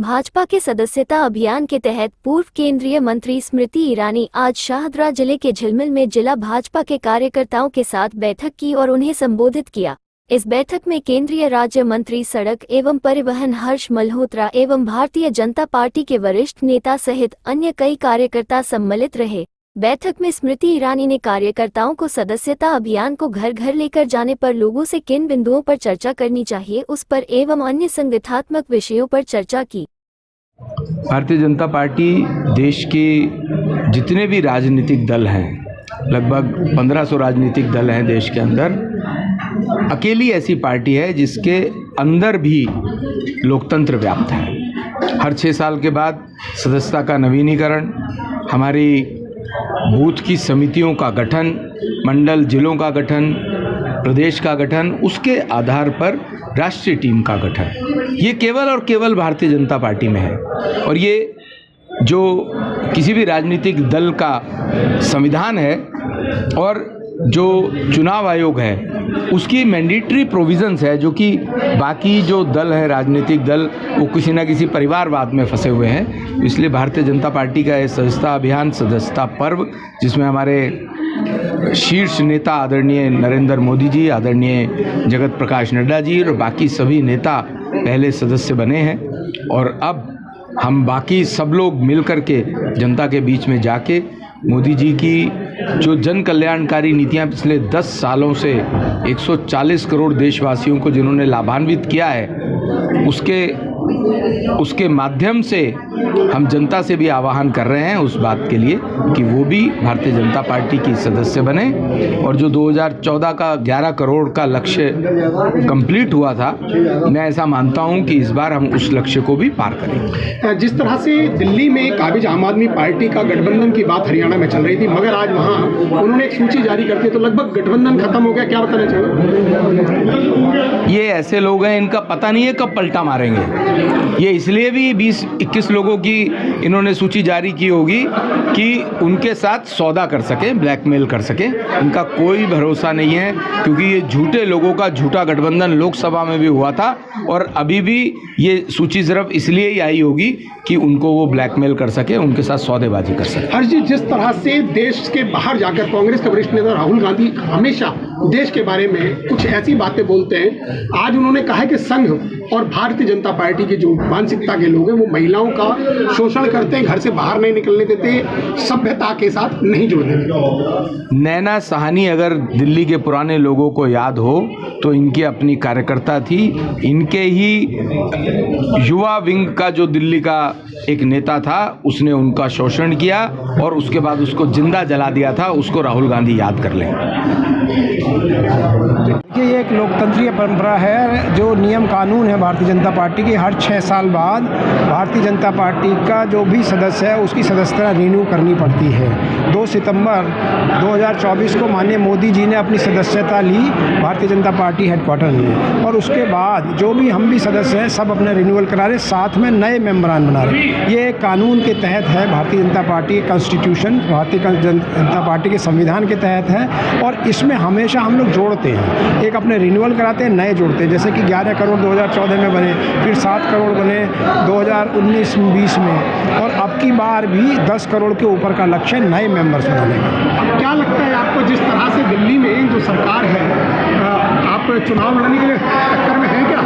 भाजपा के सदस्यता अभियान के तहत पूर्व केंद्रीय मंत्री स्मृति ईरानी आज शाहदरा जिले के झिलमिल में जिला भाजपा के कार्यकर्ताओं के साथ बैठक की और उन्हें संबोधित किया। इस बैठक में केंद्रीय राज्य मंत्री सड़क एवं परिवहन हर्ष मल्होत्रा एवं भारतीय जनता पार्टी के वरिष्ठ नेता सहित अन्य कई कार्यकर्ता सम्मिलित रहे। बैठक में स्मृति ईरानी ने कार्यकर्ताओं को सदस्यता अभियान को घर घर लेकर जाने पर लोगों से किन बिंदुओं पर चर्चा करनी चाहिए उस पर एवं अन्य संगठनात्मक विषयों पर चर्चा की। भारतीय जनता पार्टी देश के जितने भी राजनीतिक दल हैं, लगभग 1500 राजनीतिक दल हैं देश के अंदर, अकेली ऐसी पार्टी है जिसके अंदर भी लोकतंत्र व्याप्त है। हर 6 साल के बाद सदस्यता का नवीनीकरण, हमारी बूथ की समितियों का गठन, मंडल जिलों का गठन, प्रदेश का गठन, उसके आधार पर राष्ट्रीय टीम का गठन, ये केवल और केवल भारतीय जनता पार्टी में है। और ये जो किसी भी राजनीतिक दल का संविधान है और जो चुनाव आयोग है उसकी मैंडेटरी प्रोविजंस है, जो कि बाकी जो दल है राजनीतिक दल वो किसी न किसी परिवारवाद में फंसे हुए हैं। इसलिए भारतीय जनता पार्टी का ये सदस्यता अभियान, सदस्यता पर्व, जिसमें हमारे शीर्ष नेता आदरणीय नरेंद्र मोदी जी, आदरणीय जगत प्रकाश नड्डा जी और बाकी सभी नेता पहले सदस्य बने हैं और अब हम बाकी सब लोग मिल कर के जनता के बीच में जाके मोदी जी की जो जन कल्याणकारी नीतियां पिछले 10 सालों से 140 करोड़ देशवासियों को जिन्होंने लाभान्वित किया है, उसके माध्यम से हम जनता से भी आह्वान कर रहे हैं उस बात के लिए कि वो भी भारतीय जनता पार्टी की सदस्य बने और जो 2014 का 11 करोड़ का लक्ष्य कंप्लीट हुआ था, मैं ऐसा मानता हूं कि इस बार हम उस लक्ष्य को भी पार करेंगे। जिस तरह से दिल्ली में काबिज आम आदमी पार्टी का गठबंधन की बात हरियाणा में चल रही थी, मगर आज वहाँ उन्होंने एक सूची जारी कर दी तो लगभग गठबंधन खत्म हो गया, क्या बताना चाहिए? ये ऐसे लोग हैं, इनका पता नहीं है कब पलटा मारेंगे। ये इसलिए भी 20-21 लोगों की इन्होंने सूची जारी की होगी कि उनके साथ सौदा कर सकें, ब्लैकमेल कर सकें। इनका कोई भरोसा नहीं है, क्योंकि ये झूठे लोगों का झूठा गठबंधन लोकसभा में भी हुआ था और अभी भी ये सूची सिर्फ इसलिए ही आई होगी कि उनको वो ब्लैकमेल कर सके, उनके साथ सौदेबाजी कर सके। हर्ष जी, जिस तरह से देश के बाहर जाकर कांग्रेस के वरिष्ठ नेता राहुल गांधी हमेशा देश के बारे में कुछ ऐसी बातें बोलते हैं, आज उन्होंने कहा है कि संघ और भारतीय जनता पार्टी की जो मानसिकता के लोग हैं वो महिलाओं का शोषण करते हैं, घर से बाहर नहीं निकलने देते, सभ्यता के साथ नहीं जुड़ने देते। नैना साहनी अगर दिल्ली के पुराने लोगों को याद हो तो इनकी अपनी कार्यकर्ता थी। इनके ही युवा विंग का जो दिल्ली का एक नेता था, उसने उनका शोषण किया और उसके बाद उसको जिंदा जला दिया था। उसको राहुल गांधी याद कर लें। देखिए, ये एक लोकतंत्रीय परंपरा है, जो नियम कानून है भारतीय जनता पार्टी की, हर 6 साल बाद भारतीय जनता पार्टी का जो भी सदस्य है उसकी सदस्यता रिन्यू करनी पड़ती है। 2 सितंबर 2024 को माननीय मोदी जी ने अपनी सदस्यता ली भारतीय जनता पार्टी हेडक्वार्टर में और उसके बाद जो भी हम भी सदस्य हैं सब अपने रिन्यूअल करा रहे, साथ में नए मेंबरान बना रहे। ये कानून के तहत है, Bharatiya Janata party constitution, Bharatiya Janata party के संविधान के तहत है और इसमें हमेशा हम लोग जोड़ते हैं, एक अपने रिन्यूअल कराते हैं, नए जोड़ते हैं। जैसे कि 11 करोड़ 2014 में बने, फिर 7 करोड़ बने 2019-20 में और अब की बार भी 10 करोड़ के ऊपर का लक्ष्य नए मेंबर्स बनाने का। क्या लगता है आपको, जिस तरह से दिल्ली में जो सरकार है, आप चुनाव लड़ने के लिए टक्कर में हैं क्या?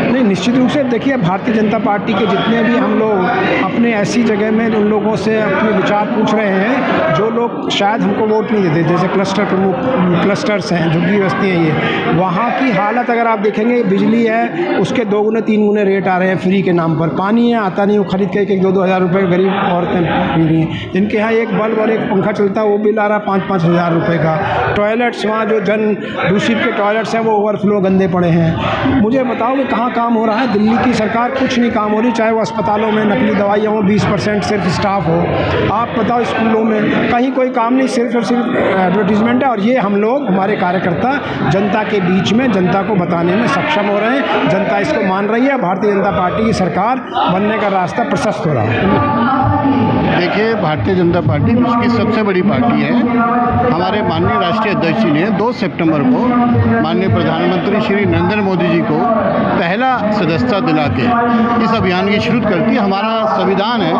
नहीं, निश्चित रूप से देखिए, भारतीय जनता पार्टी के जितने भी हम लोग अपने ऐसी जगह में उन लोगों से अपने विचार पूछ रहे हैं जो लोग शायद हमको वोट नहीं देते, जैसे क्लस्टर प्रमुख क्लस्टर्स हैं, झुग्गी बस्ती हैं, ये वहाँ की हालत अगर आप देखेंगे, बिजली है उसके 2 गुने 3 गुने रेट आ रहे हैं फ्री के नाम पर, पानी है आता नहीं, वो खरीद के 1-2 हज़ार रुपये गरीब औरतें पी रही हैं, जिनके यहाँ एक बल्ब और एक पंखा चलता है वो बिल आ रहा है 5-5 हज़ार रुपये का। टॉयलेट्स, वहाँ जो जन दूषित के टॉयलेट्स हैं वो ओवरफ्लो गंदे पड़े हैं। मुझे बताओ कि कहाँ काम हो रहा है? दिल्ली की सरकार कुछ नहीं काम हो रही, चाहे वो अस्पतालों में नकली दवाइयाँ हो, 20% सिर्फ स्टाफ हो, आप बताओ स्कूलों में कहीं कोई काम नहीं, सिर्फ और सिर्फ एडवर्टीजमेंट है। और ये हम लोग, हमारे कार्यकर्ता जनता के बीच में जनता को बताने में सक्षम हो रहे हैं, जनता इसको मान रही है, भारतीय जनता पार्टी की सरकार बनने का रास्ता प्रशस्त हो रहा है। देखिए, भारतीय जनता पार्टी विश्व की सबसे बड़ी पार्टी है। हमारे माननीय राष्ट्रीय अध्यक्ष जी ने 2 सितंबर को माननीय प्रधानमंत्री श्री नरेंद्र मोदी जी को पहला सदस्यता दिला के इस अभियान की शुरू करती है। हमारा संविधान है,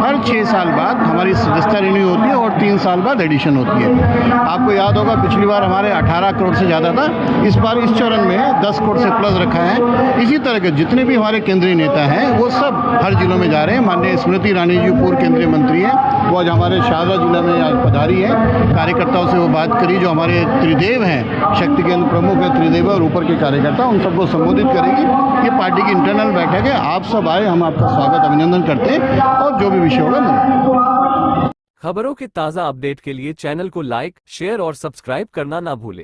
हर 6 साल बाद हमारी सदस्यता रिन्यू होती है और 3 साल बाद एडिशन होती है। आपको याद होगा पिछली बार हमारे 18 करोड़ से ज़्यादा था, इस बार इस चरण में 10 करोड़ से प्लस रखा है। इसी तरह के जितने भी हमारे केंद्रीय नेता हैं वो सब हर जिलों में जा रहे हैं। माननीय स्मृति ईरानी जी पूर्व केंद्रीय मंत्री हैं, वो आज हमारे शाहदरा जिला में आज पधारी है। कार्यकर्ताओं से वो बात करी, जो हमारे त्रिदेव हैं, शक्ति केंद्र प्रमुख है त्रिदेव और ऊपर के कार्यकर्ता, उन सबको संबोधित करेगी। ये पार्टी की इंटरनल बैठक है, आप सब आए, हम आपका स्वागत अभिनंदन करते हैं और जो भी विषय होगा मिलेगा। खबरों के ताज़ा अपडेट के लिए चैनल को लाइक, शेयर और सब्सक्राइब करना ना भूलें।